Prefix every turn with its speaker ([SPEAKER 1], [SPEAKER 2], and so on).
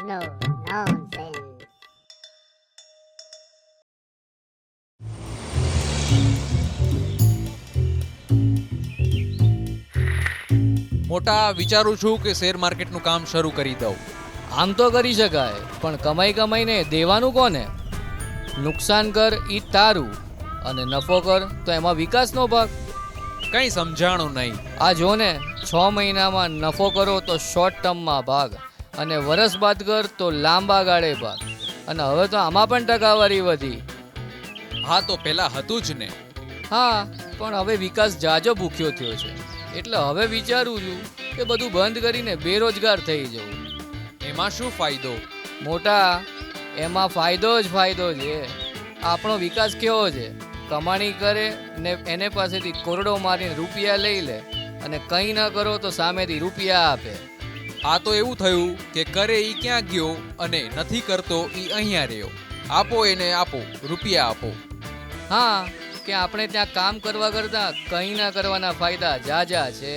[SPEAKER 1] No nonsense.
[SPEAKER 2] મોટા વિચારું છું કે શેર માર્કેટનું કામ શરૂ કરી દઉં.
[SPEAKER 3] આમ તો કરી શકાય, પણ કમાઈ કમાઈને દેવાનું કોને? નુકસાન કર ઈ તારું, અને નફો કર તો એમાં વિકાસનો ભાગ.
[SPEAKER 2] કંઈ સમજાણું નહીં.
[SPEAKER 3] આ જો ને, 6 મહિનામાં નફો કરો તો શોર્ટ ટર્મમાં ભાગ, અને વરસ બાદ કર તો લાંબા ગાળે ભાગ. અને હવે તો આમાં પણ ટકાવારી વધી.
[SPEAKER 2] હા તો પેલા હતું જ ને.
[SPEAKER 3] હા, પણ હવે વિકાસ જાજો ભૂખ્યો થયો છે, એટલે હવે વિચારું છું કે બધું બંધ કરીને બેરોજગાર થઈ જવું.
[SPEAKER 2] એમાં શું ફાયદો?
[SPEAKER 3] મોટા, એમાં ફાયદો જ ફાયદો છે. આપણો વિકાસ કેવો છે? કમાણી કરે ને એને પાસેથી કોરડો મારીને રૂપિયા લઈ લે, અને કંઈ ન કરો તો સામેથી રૂપિયા આપે.
[SPEAKER 2] આ તો એવું થયું કે કરે ઈ ક્યાં ગયો અને નથી કરતો ઈ અહીંયા રહ્યો. આપો એને આપો, રૂપિયા આપો.
[SPEAKER 3] હા, કે આપણે ત્યાં કામ કરવા કરતાં કંઈ ના કરવાના ફાયદા જાજા છે.